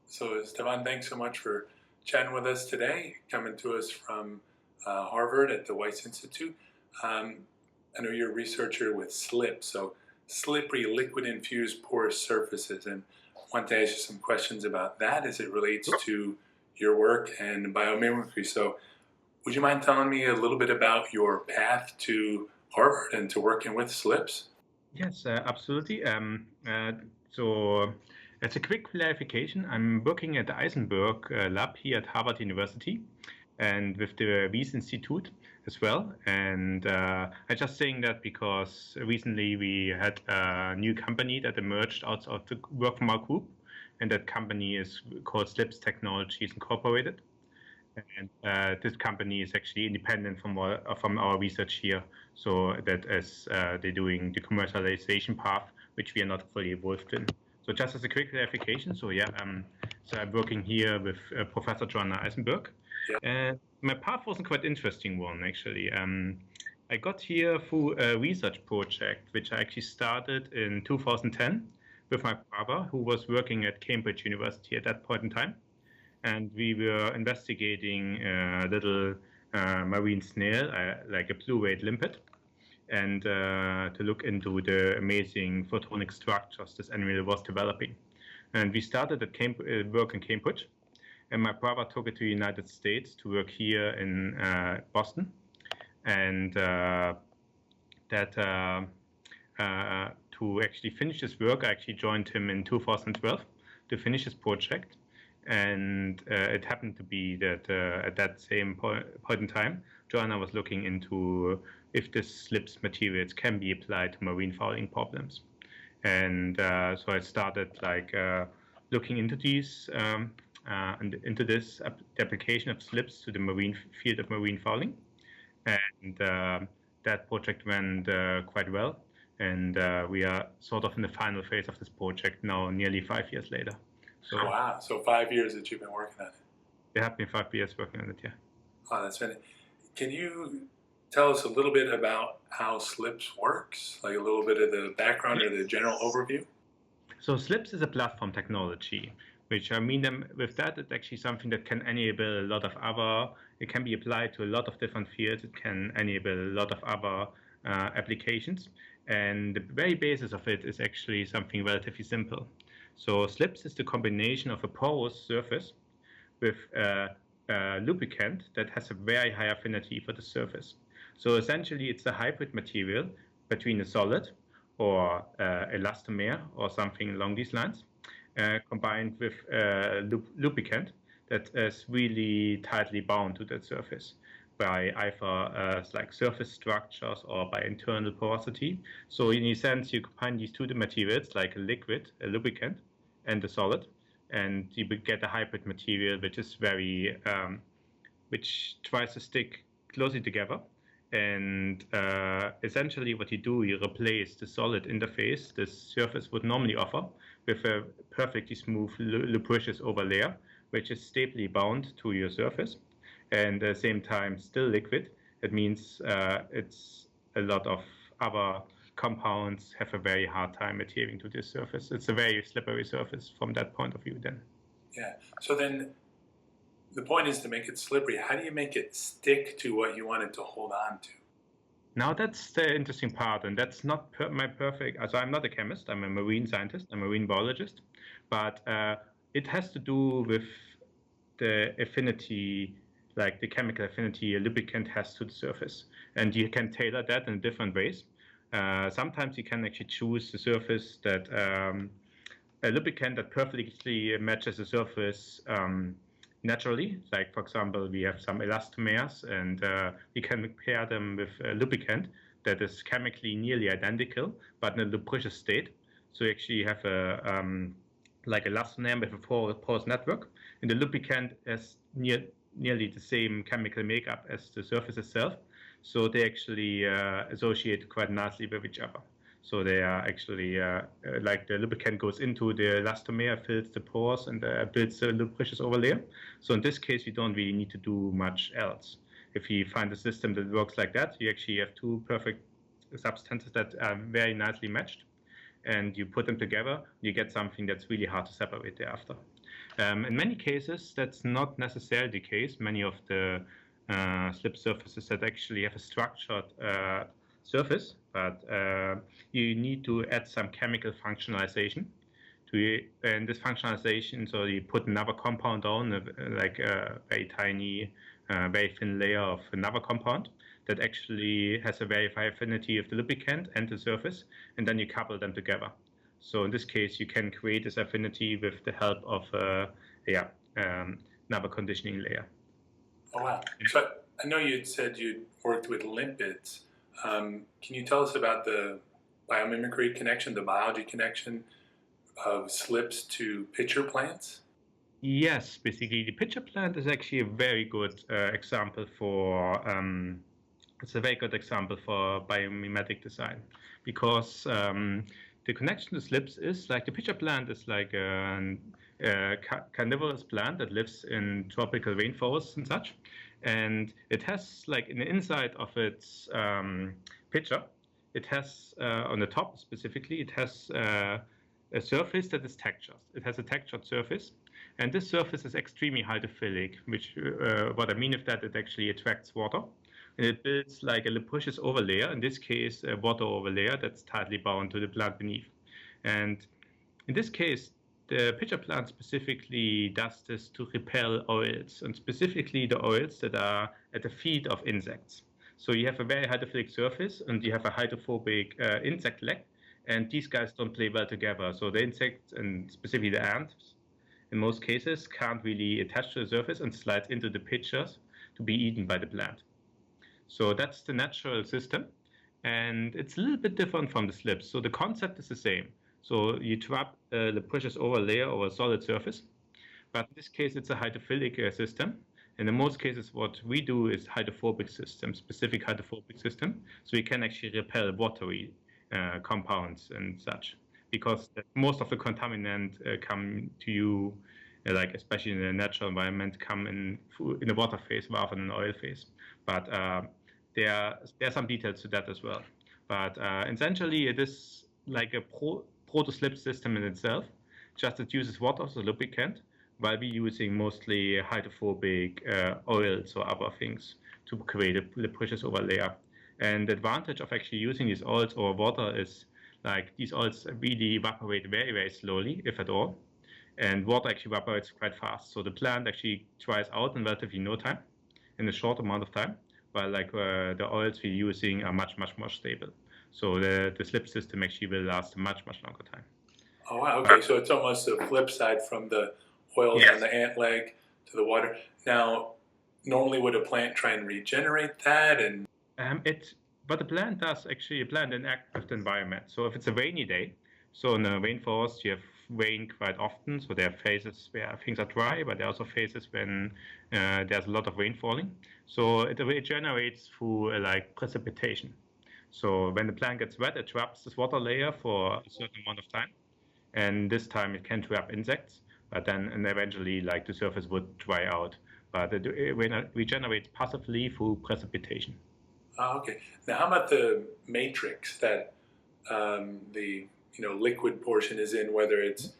So, Stefan, thanks so much for chatting with us today, coming to us from Harvard at the Weiss Institute. I know you're a researcher with SLIP, so slippery liquid-infused porous surfaces, and I want to ask you some questions about that as it relates to your work and biomimicry. So, would you mind telling me a little bit about your path to Harvard and to working with SLIPs? Yes, absolutely. So, as a quick clarification, I'm working at the Eisenberg lab here at Harvard University and with the Wyss Institute as well. And I'm just saying that because recently we had a new company that emerged out of the work from our group, and that company is called Slips Technologies Incorporated. And this company is actually independent from our research here, so that as they're doing the commercialization path, which we are not fully involved in. So just as a quick clarification, so I'm working here with Professor Joanna Eisenberg, Yeah. and my path was a quite interesting one actually. I got here through a research project which I actually started in 2010 with my brother, who was working at Cambridge University at that point in time. And we were investigating a little marine snail, like a blue-whale limpet, and to look into the amazing photonic structures this animal was developing. And we started at work in Cambridge, and my brother took it to the United States to work here in Boston, and to actually finish his work, I actually joined him in 2012 to finish his project. And it happened to be that at that same point in time, Joanna was looking into if this slips materials can be applied to marine fouling problems. And so I started looking into these and into this application of slips to the marine field of marine fouling. And that project went quite well. And we are sort of in the final phase of this project now, nearly 5 years later. So, wow, so 5 years that you've been working on it. It have been 5 years working on it, yeah. Oh, that's fantastic. Can you tell us a little bit about how SLIPS works? Like a little bit of the background or the general overview? So SLIPS is a platform technology, which I mean with that, it's actually something that can enable a lot of other, it can be applied to a lot of different fields. It can enable a lot of other applications. And the very basis of it is actually something relatively simple. So SLIPS is the combination of a porous surface with a lubricant that has a very high affinity for the surface. So essentially, it's a hybrid material between a solid or elastomer or something along these lines, combined with a lubricant that is really tightly bound to that surface by either like surface structures or by internal porosity. So in a sense, you combine these two materials, like a liquid, a lubricant, and a solid, and you get a hybrid material which is very, which tries to stick closely together. And essentially what you do, you replace the solid interface this surface would normally offer with a perfectly smooth lubricious overlayer, which is stably bound to your surface and at the same time still liquid. It means it's a lot of other compounds have a very hard time adhering to this surface. It's a very slippery surface from that point of view then. Yeah, so then the point is to make it slippery. How do you make it stick to what you want it to hold on to? Now that's the interesting part, and that's not my perfect, so I'm not a chemist, I'm a marine scientist, I'm a marine biologist, but it has to do with the affinity, like the chemical affinity a lubricant has to the surface. And you can tailor that in different ways. Sometimes you can actually choose the surface that a lubricant that perfectly matches the surface naturally. Like, for example, we have some elastomers, and we can pair them with a lubricant that is chemically nearly identical, but in a lubricious state. So you actually have a like elastomer with a porous network, and the lubricant has nearly the same chemical makeup as the surface itself. So they actually associate quite nicely with each other. So they are actually like the lubricant goes into the elastomer, fills the pores, and builds a lubricious overlayer. So in this case, you don't really need to do much else. If you find a system that works like that, you actually have two perfect substances that are very nicely matched. and you put them together, you get something that's really hard to separate thereafter. In many cases, that's not necessarily the case. Many of the slip surfaces that actually have a structured surface, but you need to add some chemical functionalization to, and this functionalization, so you put another compound on, like a very tiny, very thin layer of another compound that actually has a very high affinity of the lubricant and the surface, and then you couple them together. So in this case, you can create this affinity with the help of another conditioning layer. Oh, wow. So I know you'd said you'd worked with lipids. Can you tell us about the biomimicry connection, the biology connection of slips to pitcher plants? Yes, basically the pitcher plant is actually a very good example for it's a very good example for biomimetic design, because the connection to slips is like the pitcher plant is like a carnivorous plant that lives in tropical rainforests and such, and it has like in the inside of its pitcher, it has on the top specifically, it has a surface that is textured. It has a textured surface, and this surface is extremely hydrophilic, which what I mean is that it actually attracts water, and it builds like a lubricious overlayer, in this case a water overlayer that's tightly bound to the plant beneath. And in this case, the pitcher plant specifically does this to repel oils, and specifically the oils that are at the feet of insects. So you have a very hydrophilic surface, and you have a hydrophobic insect leg, and these guys don't play well together. So the insects, and specifically the ants, in most cases, can't really attach to the surface and slide into the pitchers to be eaten by the plant. So that's the natural system, and it's a little bit different from the slips. So the concept is the same. So you trap the lubricious overlayer over a solid surface, but in this case it's a hydrophilic system. And in most cases, what we do is hydrophobic system, specific hydrophobic system. So you can actually repel watery compounds and such, because most of the contaminant come to you, like especially in the natural environment, come in the water phase rather than an oil phase. But there are some details to that as well. But essentially, it is like a proto-slip system in itself, just it uses water as a lubricant, while we're using mostly hydrophobic oils or other things to create a lubricious overlayer. And the advantage of actually using these oils over water is like these oils really evaporate very, very slowly, if at all. And water actually evaporates quite fast. So the plant actually dries out in relatively no time, in a short amount of time, while like the oils we're using are much, much more stable. So the slip system actually will last a much, much longer time. Oh, wow. Okay, so it's almost a flip side from the oils on the ant leg to the water. Now, normally would a plant try and regenerate that? And but the plant does actually, a plant interact with the environment. So if it's a rainy day, so in a rainforest you have rain quite often, so there are phases where things are dry, but there are also phases when there's a lot of rain falling. So it regenerates through like precipitation. So when the plant gets wet, it traps this water layer for a certain amount of time, and this time it can trap insects, but then and eventually like the surface would dry out. But it regenerates passively through precipitation. Oh, okay. Now, how about the matrix that the liquid portion is in? Whether it's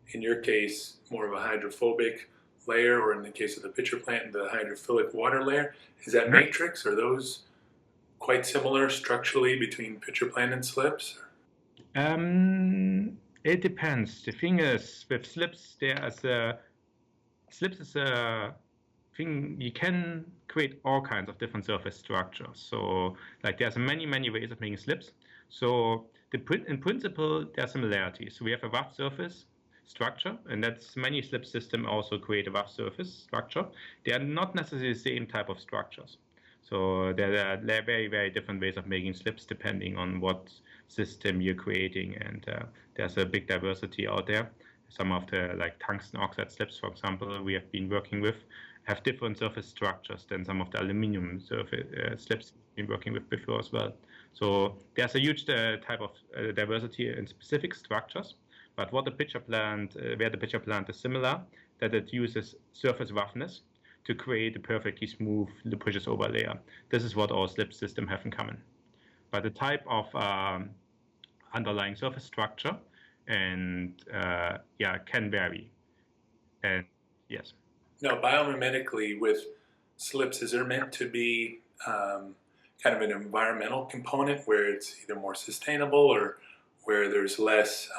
in your case more of a hydrophobic layer, or in the case of the pitcher plant, the hydrophilic water layer, is that matrix? Are those quite similar structurally between pitcher plant and slips? It depends. The thing is, with slips, slips is a thing you can create all kinds of different surface structures. So, like, there's many, many ways of making slips. So, in principle, there are similarities. So we have a rough surface structure, and that's many slip systems also create a rough surface structure. They are not necessarily the same type of structures. So there are very, very different ways of making slips depending on what system you're creating, and there's a big diversity out there. Some of the like tungsten oxide slips, for example, we have been working with, have different surface structures than some of the aluminum surface slips we've been working with before as well. So there's a huge type of diversity in specific structures. But what the pitcher plant, where the pitcher plant is similar, that it uses surface roughness to create a perfectly smooth lubricious overlayer. This is what our slip system have in common. But the type of underlying surface structure, and can vary. And yes. Now, biomimically with slips, is there meant to be kind of an environmental component where it's either more sustainable or where there's less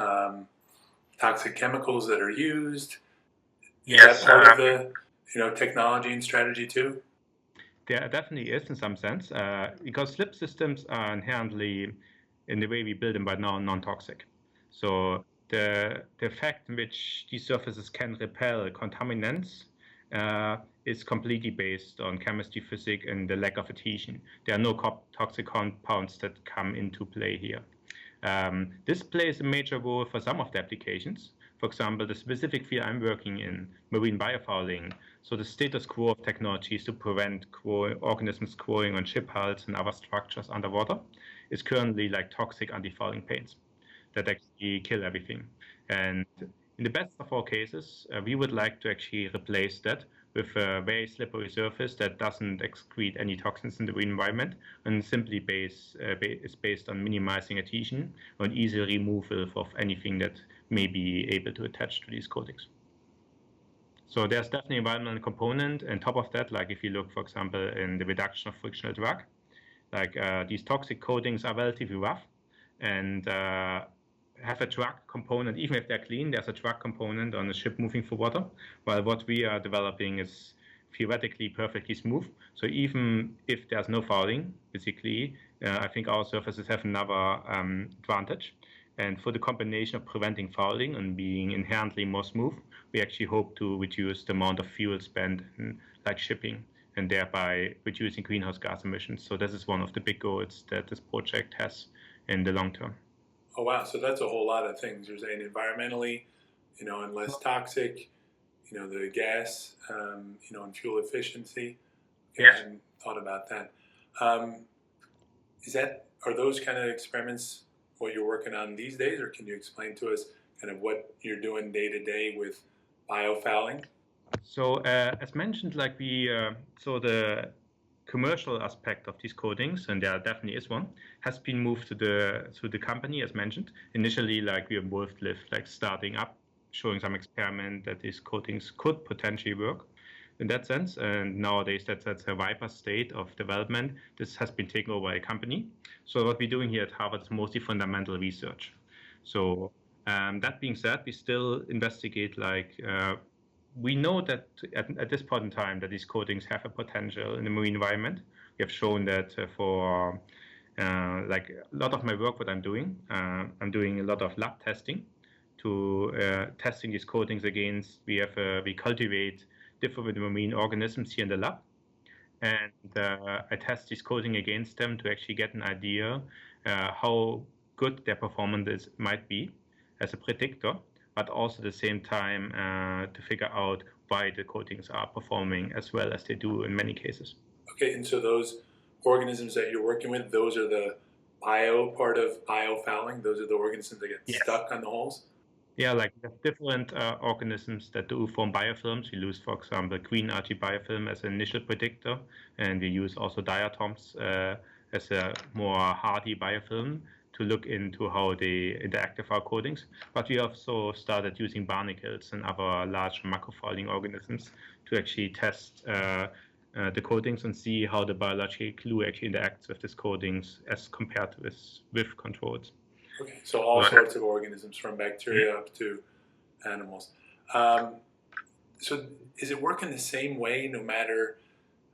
toxic chemicals that are used? Yes. Is that part of the technology and strategy too? There definitely is in some sense, because slip systems are inherently, in the way we build them by now, non-toxic. So the fact in which these surfaces can repel contaminants is completely based on chemistry, physics, and the lack of adhesion. There are no toxic compounds that come into play here. This plays a major role for some of the applications. For example, the specific field I'm working in, marine biofouling. So the status quo of technologies to prevent organisms growing on ship hulls and other structures underwater is currently like toxic anti-fouling paints that actually kill everything. And in the best of all cases, we would like to actually replace that with a very slippery surface that doesn't excrete any toxins in the environment and simply is based on minimizing adhesion and easy removal of anything that may be able to attach to these coatings. So there's definitely an environmental component. And top of that, like if you look, for example, in the reduction of frictional drag, like these toxic coatings are relatively rough and have a drag component. Even if they're clean, there's a drag component on the ship moving through water, while what we are developing is theoretically perfectly smooth. So even if there's no fouling, basically, I think our surfaces have another advantage. And for the combination of preventing fouling and being inherently more smooth, we actually hope to reduce the amount of fuel spent in like shipping and thereby reducing greenhouse gas emissions. So this is one of the big goals that this project has in the long term. Oh wow! So that's a whole lot of things. You're saying environmentally, and less toxic. The gas, and fuel efficiency. Okay, Yes. I hadn't thought about that. Are those kind of experiments what you're working on these days, or can you explain to us kind of what you're doing day to day with biofouling? So as mentioned, like so the commercial aspect of these coatings, and there definitely is one, has been moved to the company as mentioned. Initially, like we were involved with like starting up, showing some experiment that these coatings could potentially work in that sense. And nowadays that's a riper state of development. This has been taken over by a company. So what we're doing here at Harvard is mostly fundamental research. So that being said, we still investigate we know that at this point in time that these coatings have a potential in the marine environment. We have shown that for like a lot of my work, what I'm doing a lot of lab testing to testing these coatings against. We cultivate different marine organisms here in the lab, and I test this coating against them to actually get an idea how good their performance might be as a predictor, but also at the same time to figure out why the coatings are performing as well as they do in many cases. Okay, and so those organisms that you're working with, those are the bio part of biofouling. Those are the organisms that get stuck on the holes. Yeah, like we have different organisms that do form biofilms. We use, for example, green algae biofilm as an initial predictor, and we use also diatoms as a more hardy biofilm to look into how they interact with our coatings. But we also started using barnacles and other large macrofouling organisms to actually test the coatings and see how the biological glue actually interacts with these coatings as compared with controls. Okay, so all sorts of organisms, from bacteria up to animals. So is it working the same way no matter,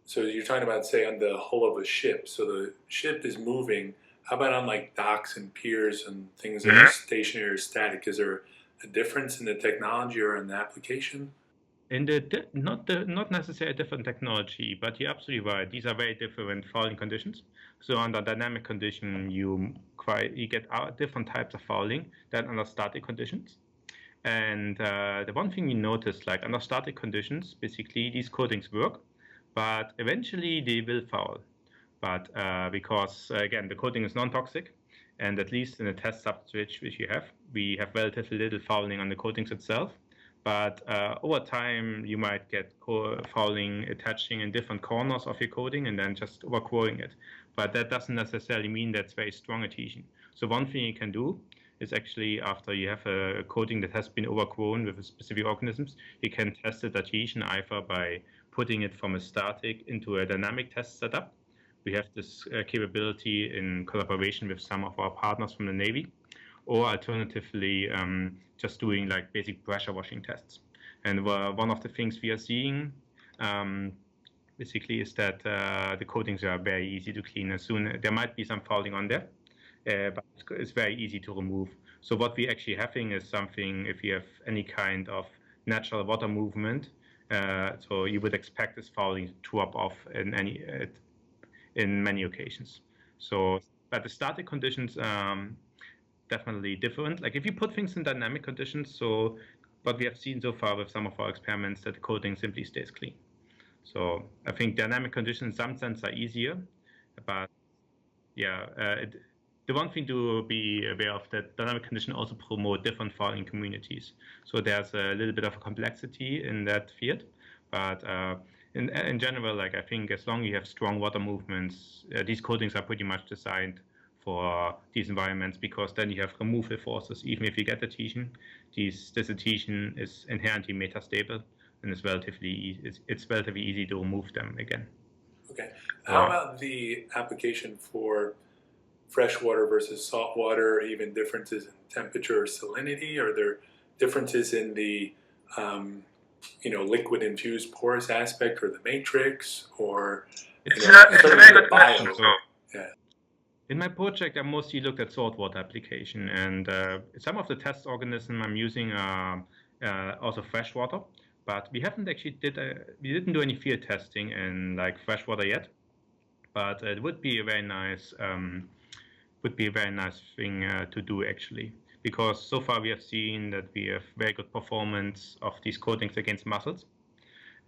so you're talking about, say, on the hull of a ship, so the ship is moving. How about on like docks and piers and things that are stationary or static? Is there a difference in the technology or in the application? Not necessarily a different technology, but you're absolutely right. These are very different fouling conditions. So under dynamic condition, you get different types of fouling than under static conditions. And the one thing we noticed, like under static conditions, basically these coatings work, but eventually they will foul. But because again, the coating is non-toxic, and at least in the test substrate which we have relatively little fouling on the coatings itself. But over time, you might get fouling attaching in different corners of your coating and then just overgrowing it. But that doesn't necessarily mean that's very strong adhesion. So one thing you can do is actually after you have a coating that has been overgrown with specific organisms, you can test the adhesion either by putting it from a static into a dynamic test setup. We have this capability in collaboration with some of our partners from the Navy, or alternatively, just doing like basic pressure washing tests. And one of the things we are seeing basically is that the coatings are very easy to clean. As soon there might be some fouling on there, but it's very easy to remove. So what we actually having is something, if you have any kind of natural water movement, so you would expect this fouling to drop off in many occasions. So, but the static conditions definitely different. Like if you put things in dynamic conditions, so what we have seen so far with some of our experiments, that the coating simply stays clean. So I think dynamic conditions in some sense are easier, but yeah, the one thing to be aware of that dynamic condition also promote different fouling communities. So there's a little bit of a complexity in that field, but in general, like I think as long as you have strong water movements, these coatings are pretty much designed for these environments, because then you have removal forces. Even if you get adhesion, this adhesion is inherently metastable, and it's relatively easy to remove them again. Okay. How about the application for freshwater versus saltwater, even differences in temperature or salinity? Are there differences in the liquid infused porous aspect or the matrix, or it's a very good bio? question. Yeah. In my project, I mostly looked at saltwater application, and some of the test organisms I'm using are also freshwater, but we haven't actually we didn't do any field testing in like freshwater yet. But it would be a very nice thing to do actually, because so far we have seen that we have very good performance of these coatings against mussels.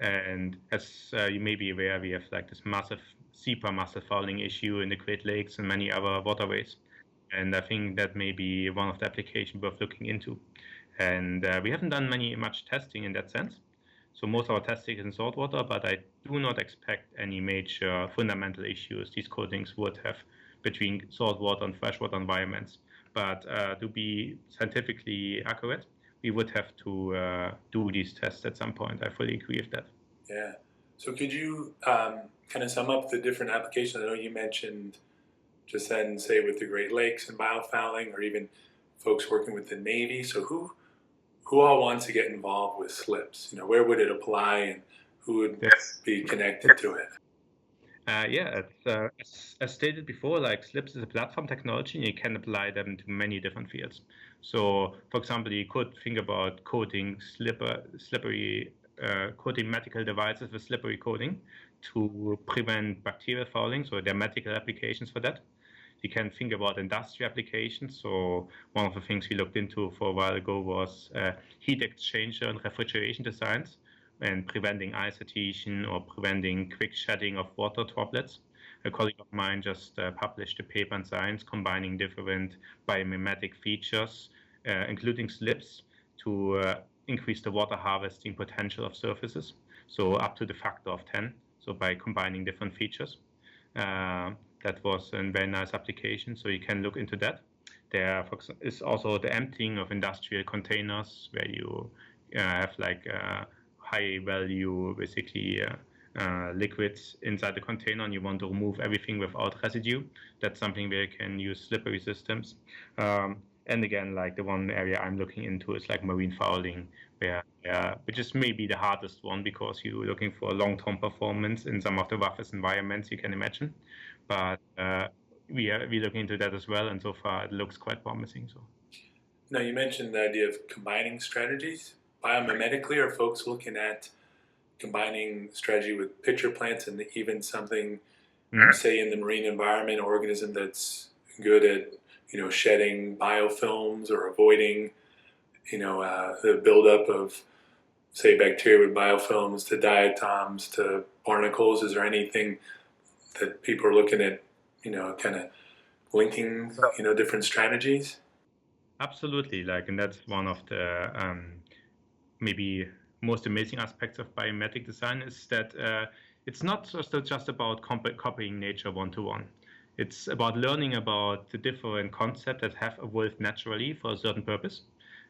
And as you may be aware, we have like this massive zebra mussel fouling issue in the Great Lakes and many other waterways. And I think that may be one of the applications worth looking into. And we haven't done much testing in that sense. So most of our testing is in saltwater, but I do not expect any major fundamental issues these coatings would have between saltwater and freshwater environments. But to be scientifically accurate, we would have to do these tests at some point. I fully agree with that. Yeah. So could you kind of sum up the different applications? I know you mentioned just then, say with the Great Lakes and biofouling, or even folks working with the Navy. So who all wants to get involved with SLIPS? Where would it apply, and who would be connected to it? As stated before, like SLIPS is a platform technology, and you can apply them to many different fields. So, for example, you could think about coating coating medical devices with slippery coating to prevent bacterial fouling. So there are medical applications for that. You can think about industry applications. So one of the things we looked into for a while ago was heat exchanger and refrigeration designs, and preventing ice adhesion or preventing quick shedding of water droplets. A colleague of mine just published a paper in Science combining different biomimetic features, including slips, to increase the water harvesting potential of surfaces, so up to the factor of 10, so by combining different features. That was a very nice application, so you can look into that. There is also the emptying of industrial containers, where you have like high value, basically liquids inside the container, and you want to remove everything without residue. That's something where you can use slippery systems. And again, like the one area I'm looking into is like marine fouling, which is maybe the hardest one, because you're looking for long-term performance in some of the roughest environments you can imagine. But we're looking into that as well, and so far it looks quite promising. So. Now, you mentioned the idea of combining strategies. Biomimetically, are folks looking at combining strategy with pitcher plants, and even something, say, in the marine environment, organism that's good at shedding biofilms or avoiding the buildup of, say, bacteria with biofilms to diatoms to barnacles? Is there anything that people are looking at, kind of linking, different strategies? Absolutely, and that's one of the maybe most amazing aspects of biomimetic design, is that it's not just about copying nature one-to-one. it's about learning about the different concepts that have evolved naturally for a certain purpose,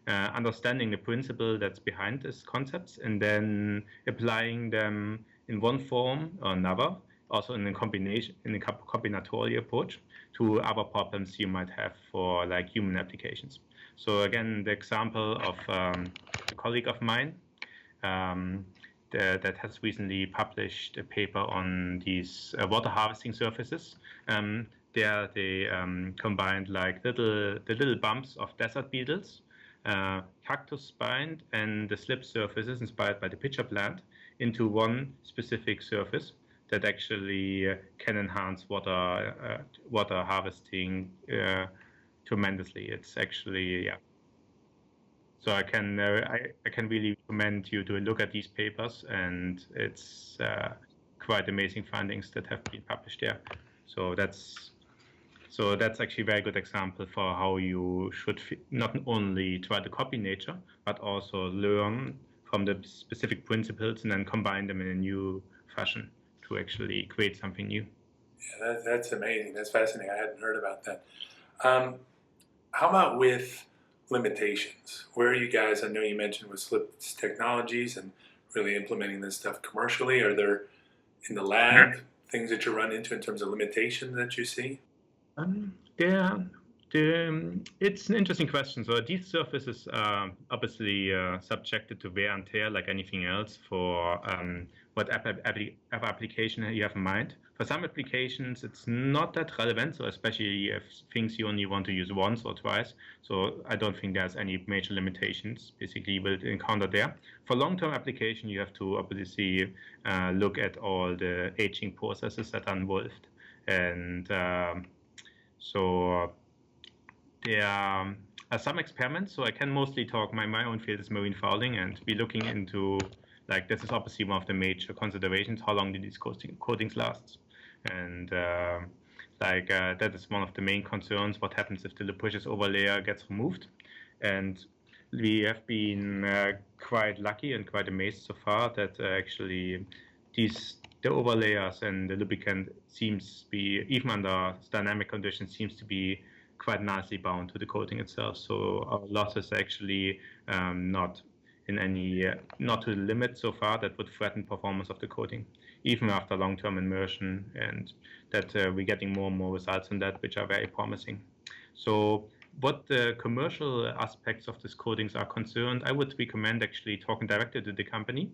understanding the principle that's behind these concepts, and then applying them in one form or another, also in a combinatorial approach to other problems you might have for like human applications. So again, the example of a colleague of mine that has recently published a paper on these water harvesting surfaces. There they combined like the little bumps of desert beetles, cactus spine, and the slip surfaces inspired by the pitcher plant into one specific surface that actually can enhance water harvesting tremendously. It's actually, yeah. So I can really recommend you to look at these papers, and it's quite amazing findings that have been published there. So that's actually a very good example for how you should not only try to copy nature, but also learn from the specific principles and then combine them in a new fashion to actually create something new. Yeah, that's amazing. That's fascinating. I hadn't heard about that. How about with limitations? Where are you guys? I know you mentioned with Slip's technologies and really implementing this stuff commercially. Are there in the lab things that you run into in terms of limitations that you see? It's an interesting question. So these surfaces are obviously subjected to wear and tear like anything else for whatever application you have in mind. For some applications, it's not that relevant, so especially if things you only want to use once or twice. So I don't think there's any major limitations basically you will encounter there. For long-term application, you have to obviously look at all the aging processes that are involved. And so there are some experiments. So I can mostly talk, my own field is marine fouling, and be looking into, like, this is obviously one of the major considerations, how long do these coatings last? And that is one of the main concerns, what happens if the lubricious overlayer gets removed? And we have been quite lucky and quite amazed so far that actually the overlayers and the lubricant seems to be, even under dynamic conditions, seems to be quite nicely bound to the coating itself. So our loss is actually not to the limit so far that would threaten performance of the coating, even after long-term immersion, and that we're getting more and more results on that, which are very promising. So what the commercial aspects of these coatings are concerned, I would recommend actually talking directly to the company,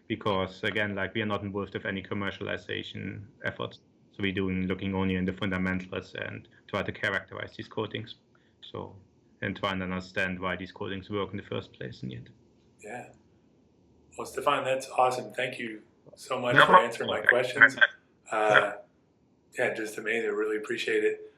because again, like, we are not involved with any commercialization efforts. So we're looking only in the fundamentals and try to characterize these coatings. So, and try and understand why these coatings work in the first place in the end. Yeah. Well, Stefan, that's awesome. Thank you so much for answering my questions. Yeah, just amazing. I really appreciate it.